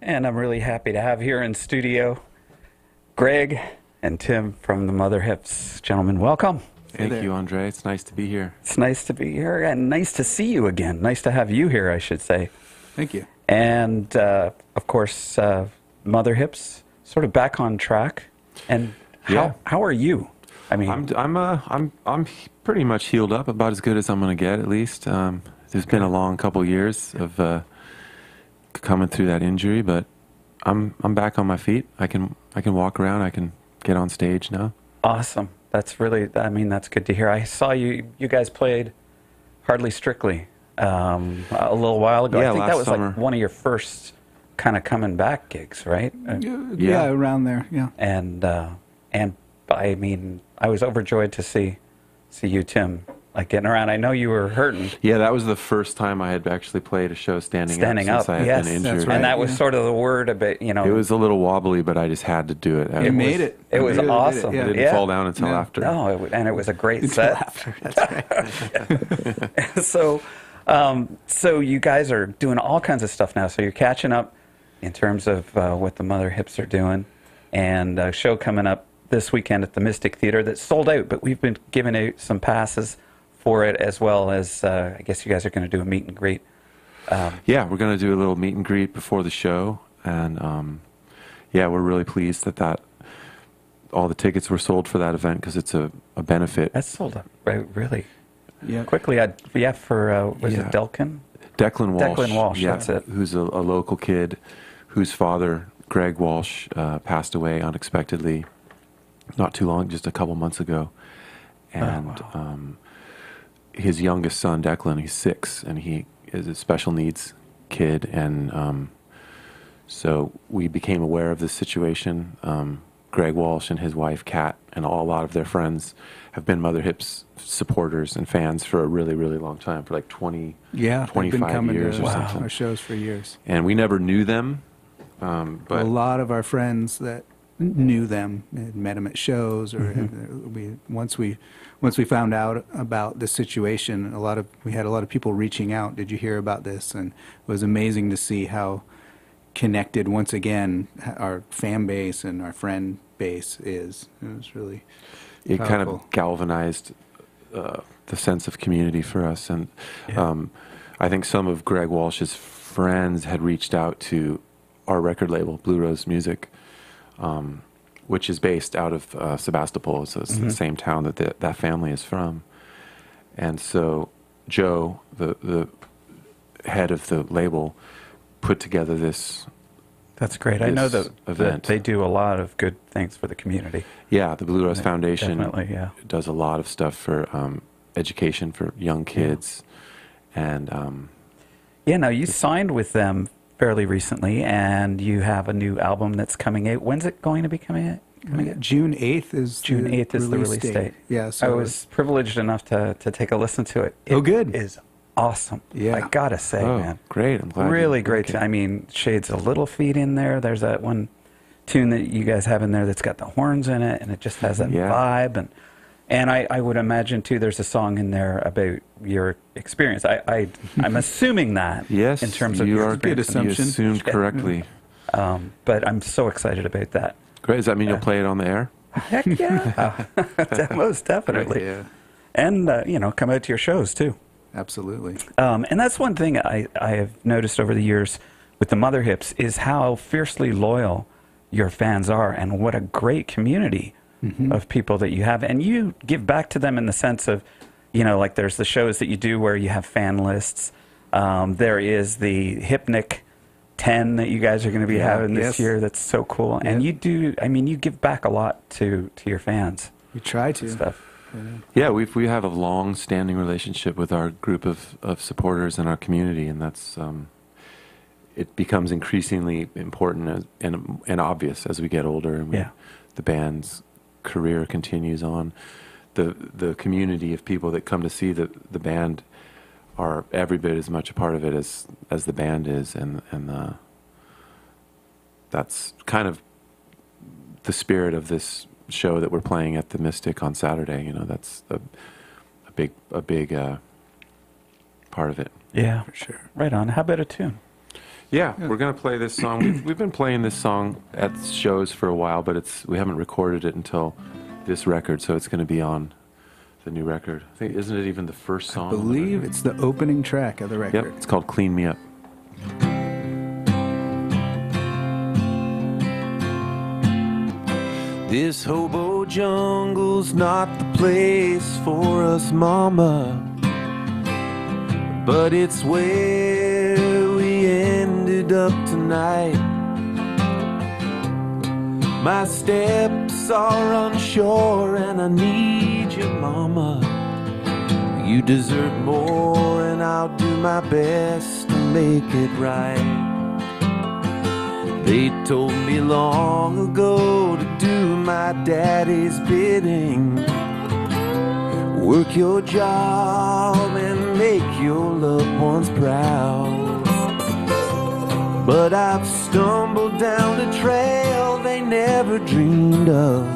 And I'm really happy to have here in studio Greg and Tim from the Mother Hips. Gentlemen, welcome. Thank you, Andre. It's nice to be here. It's nice to be here and nice to see you again. Nice to have you here, I should say. Thank you. And, of course, Mother Hips, sort of back on track. And how are you? I mean, I'm pretty much healed up, about as good as I'm going to get, at least. There's been a long couple years of coming through that injury, but I'm back on my feet. I can walk around. I can get on stage now. Awesome. That's really, that's good to hear. I saw you guys played Hardly Strictly a little while ago. Yeah, I think that was summer. like one of your first kind of coming back gigs, right? Yeah, around there. Yeah. And I mean, I was overjoyed to see you, Tim, like getting around. I know you were hurting. Yeah, that was the first time I had actually played a show standing up since I had yes. been injured. That's right. And that was sort of the word a bit, you know. It was a little wobbly, but I just had to do it. You made it. It was You really awesome. did it, I yeah. didn't fall down until after. No, and it was a great Until set. after, that's right. So you guys are doing all kinds of stuff now. So you're catching up in terms of what the Mother Hips are doing, and a show coming up this weekend at the Mystic Theater that's sold out, but we've been giving out some passes for it, as well as I guess you guys are going to do a meet and greet. Yeah, we're going to do a little meet and greet before the show, and we're really pleased that all the tickets were sold for that event because it's a benefit. That's sold out, right? Really Yeah. quickly. For was it Delkin? Declan Walsh. Declan Walsh, yeah, that's it. Who's a local kid whose father, Greg Walsh, passed away unexpectedly not too long, just a couple months ago. And his youngest son, Declan, he's 6, and he is a special needs kid. And so we became aware of this situation. Greg Walsh and his wife, Kat, and a lot of their friends have been Mother Hips supporters and fans for a really, really long time, for like 20, Yeah. they've 25 been coming years to or something. our shows for years. And we never knew them, but A lot of our friends that knew them had met them at shows, or once we found out about the situation, we had a lot of people reaching out. Did you hear about this? And it was amazing to see how connected once again our fan base and our friend base is. It was really it kind powerful. of galvanized the sense of community for us. And I think some of Greg Walsh's friends had reached out to our record label, Blue Rose Music, which is based out of Sebastopol, so it's the same town that that family is from. And so Joe, the head of the label, put together this. That's great. I know this that event. they do a lot of good things for the community. Yeah, the Blue Rose Foundation Definitely, yeah. does a lot of stuff for education for young kids. And Now you signed with them fairly recently, and you have a new album that's coming out. When's it going to be coming out? June 8th is June 8th is the release date. Yeah, so I was privileged enough to take a listen to it. Oh, good. It is awesome. Yeah. I gotta say, man. great. I'm glad. Really great. I mean, shades of Little Feet in there. There's that one tune that you guys have in there that's got the horns in it, and it just has that vibe. And I would imagine, too, there's a song in there about your experience. I'm assuming that. Yes, in terms of you your are experience. good assumption. You assumed correctly. But I'm so excited about that. Great. Does that mean you'll play it on the air? Heck yeah. Most definitely. Yeah, And, come out to your shows, too. absolutely. And that's one thing I have noticed over the years with the Mother Hips is how fiercely loyal your fans are, and what a great community of people that you have. And you give back to them in the sense of, like there's the shows that you do where you have fan lists. There is the Hypnic 10 that you guys are going to be having this year. That's so cool. And you do, you give back a lot to your fans. We try to. Stuff. Yeah, we have a long-standing relationship with our group of supporters in our community, and that's it becomes increasingly important and obvious as we get older, and the band's career continues on. The community of people that come to see the band are every bit as much a part of it as the band is, and that's kind of the spirit of this show that we're playing at the Mystic on Saturday. That's a big part of it. Yeah, For sure. right on. How about a tune? Yeah, we're going to play this song. We've been playing this song at shows for a while, but we haven't recorded it until this record, so it's going to be on the new record. I think, isn't it even the first song? I believe it's the opening track of the record. Yep, it's called Clean Me Up. This hobo jungle's not the place for us, mama, but it's where we ended up tonight. My steps are unsure and I need you, mama. You deserve more and I'll do my best to make it right. They told me long ago to do my daddy's bidding. Work your job and make your loved ones proud. But I've stumbled down a trail they never dreamed of,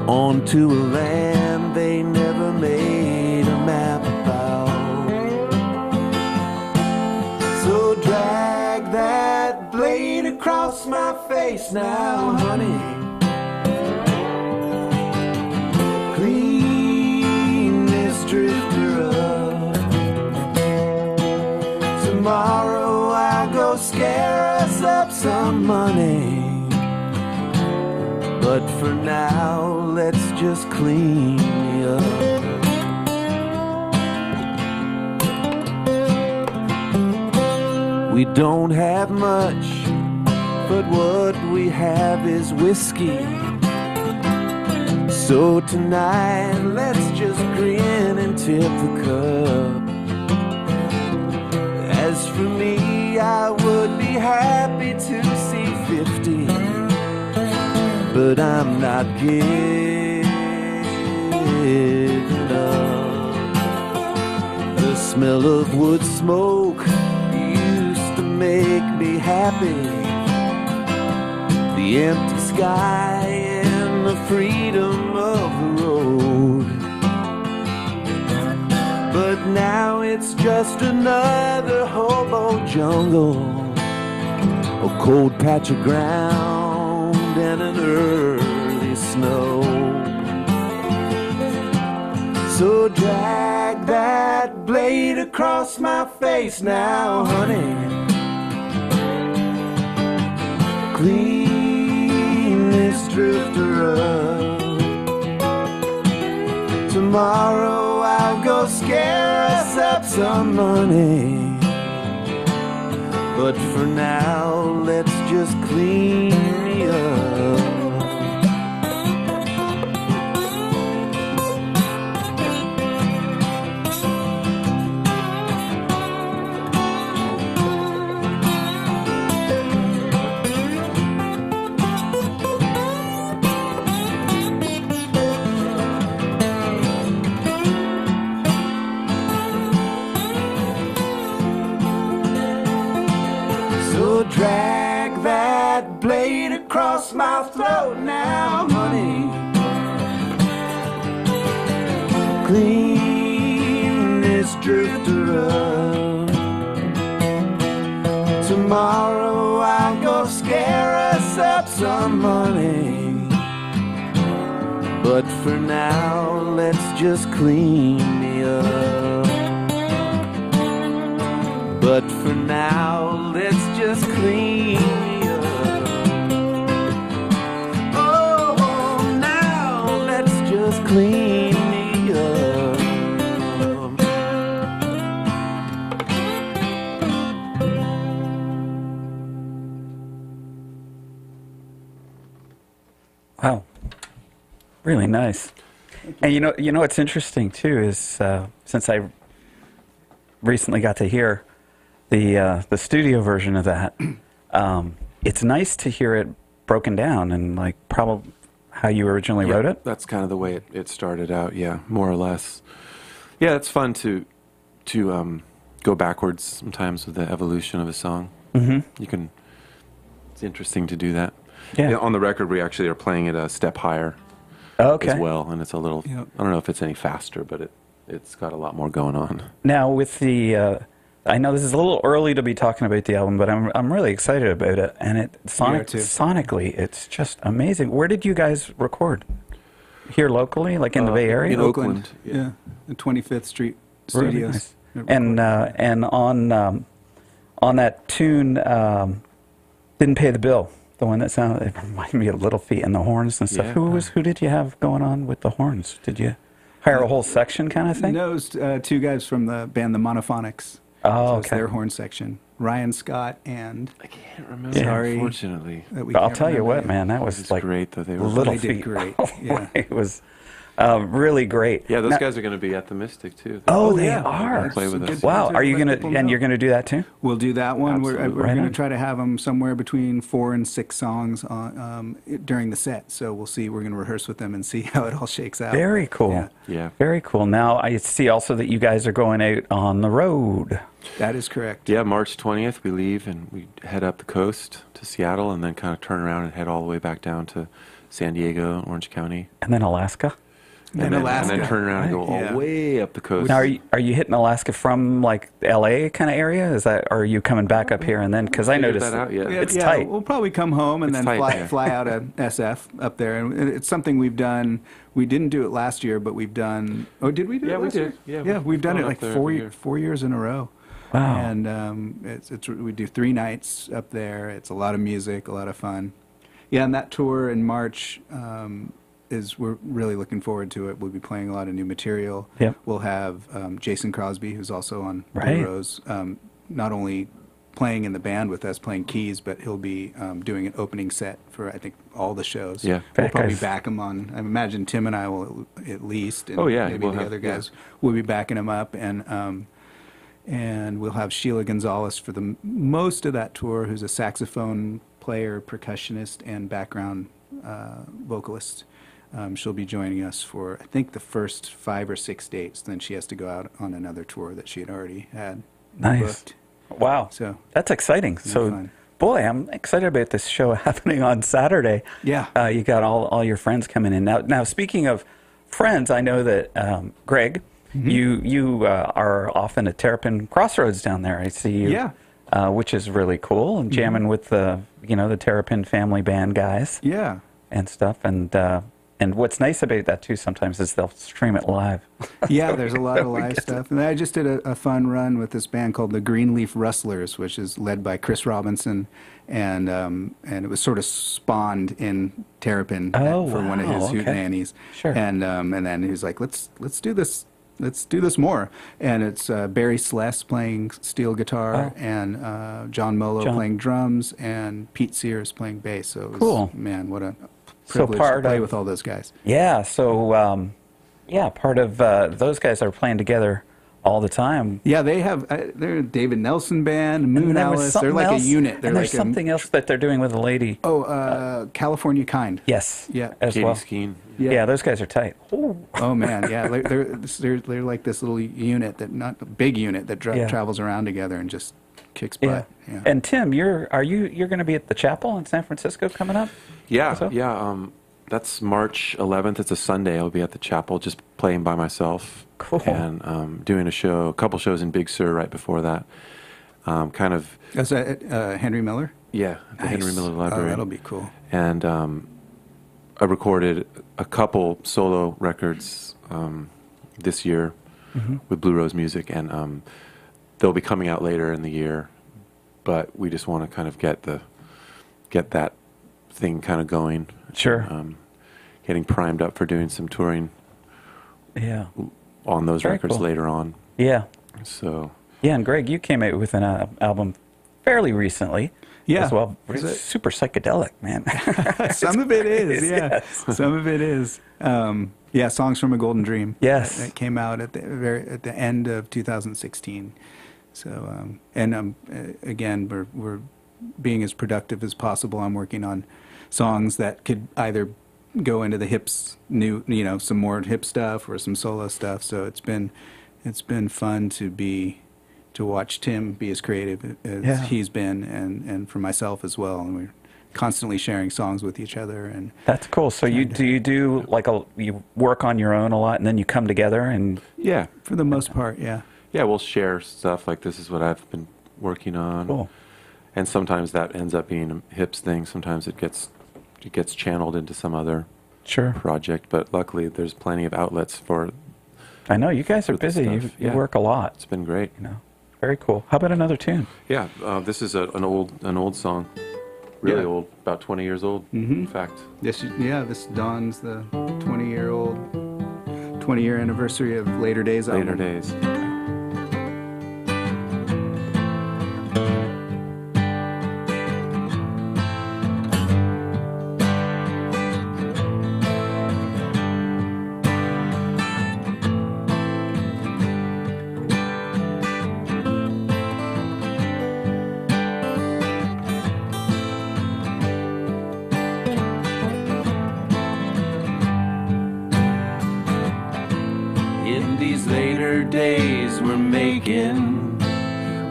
onto a land they never made a map about. So drag that blade across my face now, honey. Clean this drifter up. Tomorrow I'll go scare us up some money. But for now, let's just clean me up. We don't have much, but what we have is whiskey. So tonight, let's just grin and tip the cup. As for me, I would be happy to see 50, but I'm not giving up. The smell of wood smoke used to make me happy. The empty sky and the freedom of the road. But now it's just another hobo jungle, a cold patch of ground and an early snow. So drag that blade across my face now, honey. Clean this drifter up. Tomorrow I'll go scare us up some money. But for now, let's just clean me up. So drag that blade across my throat now, honey. Clean this drifter up. Tomorrow I'll go scare us up some money. But for now, let's just clean me up. But for now, let's just clean me up. Oh, now let's just clean me up. Wow, really nice. And you know what's interesting too is since I recently got to hear the studio version of that, it's nice to hear it broken down and like probably how you originally wrote it. That's kind of the way it started out. Yeah, more or less. Yeah, it's fun to go backwards sometimes with the evolution of a song. Mm-hmm. It's interesting to do that. Yeah. On the record, we actually are playing it a step higher as well, and it's a little. Yep. I don't know if it's any faster, but it's got a lot more going on. Now with the I know this is a little early to be talking about the album, but I'm really excited about it. And too. sonically, it's just amazing. Where did you guys record? Here locally, like in the Bay Area? in Oakland, Yeah, the 25th Street Really Studios. nice. And on that tune, Didn't Pay the Bill, the one that sounded, it reminded me of Little Feat and the horns and stuff. Yeah. Who did you have going on with the horns? Did you hire a whole section kind of thing? No, it was two guys from the band The Monophonics. Oh, So it's okay. their horn section. Ryan Scott and I can't remember. Yeah. Sorry. Unfortunately, we I'll can't tell you remember what, the- man, that it was was like great though. They were Little They did Feat. great, Oh, yeah. it was really great. Yeah, those Now- guys are going to be at the Mystic too. Oh, they yeah. are. They'll play with Good us. point. Wow, to are you let gonna people and know. you're gonna do that too? We'll do that one. We're Absolutely. Right going on. to try to have them somewhere between 4 and 6 songs on, during the set. So we'll see. We're going to rehearse with them and see how it all shakes out. Very cool. Yeah, Yeah. Very cool. Now I see also that you guys are going out on the road. that is correct. Yeah, March 20th we leave and we head up the coast to Seattle and then kind of turn around and head all the way back down to San Diego, Orange County. And then Alaska. And Alaska. And then turn around and go all Yeah. the way up the coast. Now, are you hitting Alaska from like L.A. kind of area? Is that, or are you coming back up here and then? Because I Figured noticed that out yet. Yeah, it's yeah, tight. We'll probably come home and It's then tight, yeah. fly out of SF up there. And it's something we've done. We didn't do it last year, but we've done. Oh, did we do Yeah, it we last did. year? Yeah, Yeah, we've we've done gone it up like there 4 every year. 4 years in a row. Wow. And we do 3 nights up there. It's a lot of music, a lot of fun. Yeah, and that tour in March we're really looking forward to it. We'll be playing a lot of new material. Yep. We'll have Jason Crosby, who's also on Right. Blue Rose, not only playing in the band with us, playing keys, but he'll be doing an opening set for, I think, all the shows. Yeah. We'll That probably guy's- back him on. I imagine Tim and I will at least. And Oh, yeah, maybe we'll the have- other yeah. guys will be backing him up. And we'll have Sheila Gonzalez for the most of that tour, who's a saxophone player, percussionist, and background vocalist. She'll be joining us for, I think, the first 5 or 6 dates. Then she has to go out on another tour that she had already had Nice. booked. Wow. So That's exciting. So, fun. boy, I'm excited about this show happening on Saturday. Yeah. You got all your friends coming in. Now, speaking of friends, I know that Greg, you are often at Terrapin Crossroads down there. I see you. Yeah. Which is really cool, and jamming with the Terrapin family band guys Yeah. and stuff. And what's nice about that too sometimes is they'll stream it live. Yeah, there's a lot of live stuff. And I just did a fun run with this band called the Greenleaf Rustlers, which is led by Chris Robinson, and it was sort of spawned in Terrapin Oh, for one of wow, his hoot okay. nannies. Sure. And then he was like, let's do this. Let's do this more. And it's Barry Sless playing steel guitar, Oh. and John Molo playing drums, and Pete Sears playing bass. So it was, Cool. man, what a So privilege part to play of- with all those guys. Yeah. So part of those guys are playing together all the time. Yeah, they have. They're a David Nelson band, Moon And there was Alice. They're something like else, a unit. They're and there's like something else that they're doing with a lady. California Kind. Yes. Yeah. As Katie well. Skeen. Yeah. Those guys are tight. Ooh. Oh man, yeah. They're like this little unit that not a big unit that Yeah. travels around together and just kicks Yeah. butt. Yeah. And Tim, you're going to be at the chapel in San Francisco coming up? Yeah, So? yeah. That's March 11th. It's a Sunday. I'll be at the chapel just playing by myself. Cool. And doing a couple shows in Big Sur right before that. Kind of, Is that Henry Miller? yeah, at the Henry Nice. Miller Oh, Library. that'll be cool. And I recorded a couple solo records this year with Blue Rose Music, and they'll be coming out later in the year. But we just want to kind of get that thing kind of going. Sure. Getting primed up for doing some touring Yeah. on those Very records cool. later on. Yeah. So Yeah. And Greg, you came out with an album fairly recently. Yeah. As well. Is It's it? super psychedelic, man. Some of it is, Yes, yeah. yes. Some of it is. Yeah, Songs from a Golden Dream. Yes. That came out at the end of 2016. So, again, we're being as productive as possible. I'm working on songs that could either go into the hips, some more hip stuff or some solo stuff. So it's been fun to watch Tim be as creative as Yeah. he's been, and for myself as well. And we're constantly sharing songs with each other. And That's cool. So you do like you work on your own a lot and then you come together and yeah, for the most part, yeah. Yeah, we'll share stuff like this is what I've been working on. Cool. And sometimes that ends up being a Hips thing. Sometimes it gets channeled into some other Sure. project. But luckily, there's plenty of outlets for. I know you guys are For the busy. stuff, You yeah. work a lot. It's been great. You know, very cool. How about another tune? Yeah, this is an old song, really Yeah. old, about 20 years old. In fact, This dawns the 20-year anniversary of Later Days album. Later Days. In these later days we're making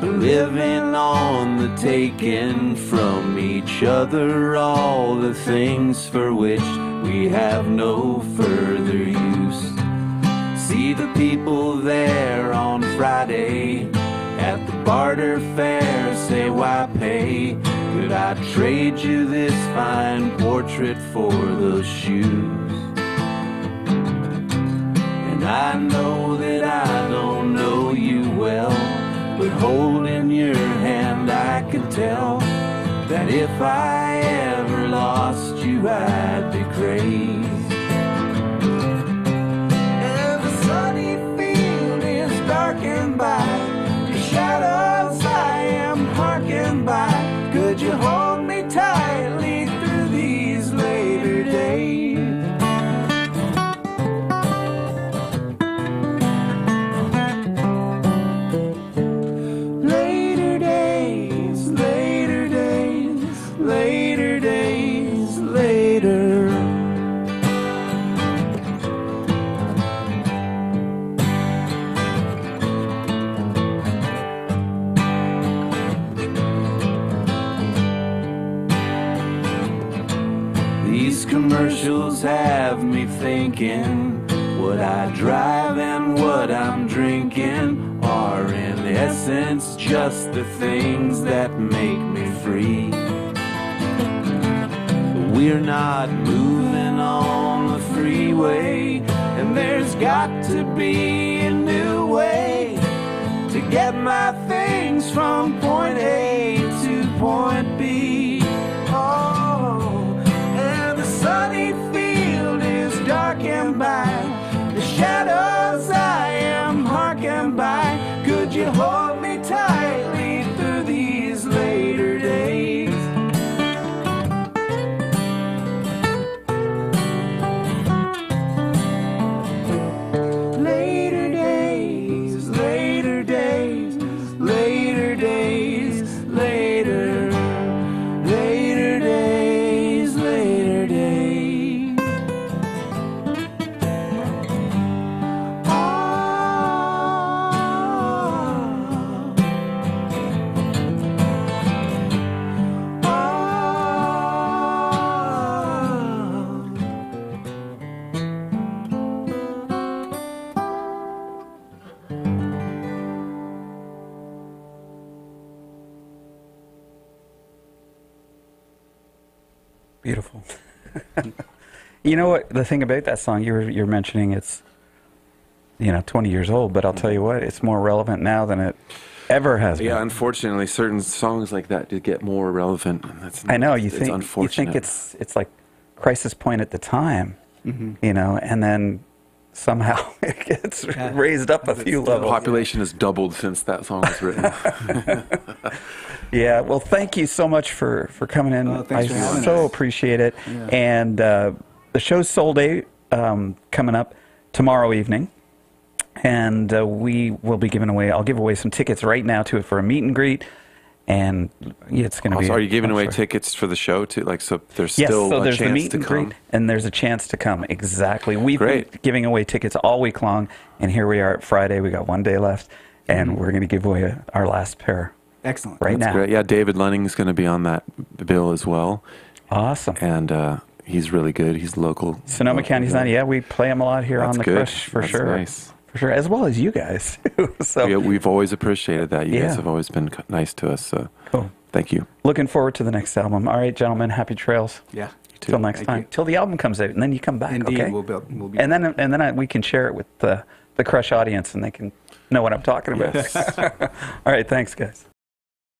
a living on the taking from each other all the things for which we have no further use. See the people there on Friday at the barter fair, say why pay? Could I trade you this fine portrait for those shoes? And I know that I don't know you well, but holding your hand I can tell that if I ever lost you I'd be crazy. And the sunny field is darkened by the shadows I am harkened by. Could you hold me tightly through these later days? Later days, later days, later days, later. These commercials have me thinking what I drive and what I'm drinking are in essence just the things that make me free. We're not moving on the freeway, and there's got to be a new way to get my things from point A to point B. Oh, and the sunny field is darkened by the shadows I am harkened by. Could you hold me tightly through these later days? Later days, later days, later days, later, later days, later days. Beautiful. You know what? The thing about that song you're mentioning, it's 20 years old, but I'll tell you what, it's more relevant now than it ever has been. Yeah, unfortunately, certain songs like that do get more relevant. And that's, I know it's unfortunate. it's like crisis point at the time, and then somehow it gets raised up a few The levels. population has doubled since that song was written. Yeah, well, thank you so much for coming in. Oh, thanks for having so us. appreciate it. Yeah. And the show's Soul Day coming up tomorrow evening. And we will be giving away, I'll give away some tickets right now to it for a meet and greet. And it's going to be. Also, are you giving I'm away sure. tickets for the show too? Like, so there's Yes, still so a there's the chance meet to and come. greet, and there's a chance to come. Exactly. We've Great. been giving away tickets all week long, and here we are at Friday. We got one day left, and we're going to give away our last pair Excellent. right That's now. great. Yeah, David Lunning's going to be on that bill as well, Awesome. and he's really good. He's local. Sonoma local County's guy. not. Yeah, we play them a lot here That's on the good. Crush for That's sure. Nice. For sure, as well as you guys. So We've always appreciated that. You Yeah. guys have always been nice to us. So cool. thank you. Looking forward to the next album. All right, gentlemen, happy trails. Yeah. too. Till next Thank time. you. Till the album comes out, and then you come back. Indeed, okay? we'll be. And then we can share it with the Crush audience, and they can know what I'm talking about. Yes. All right, thanks, guys.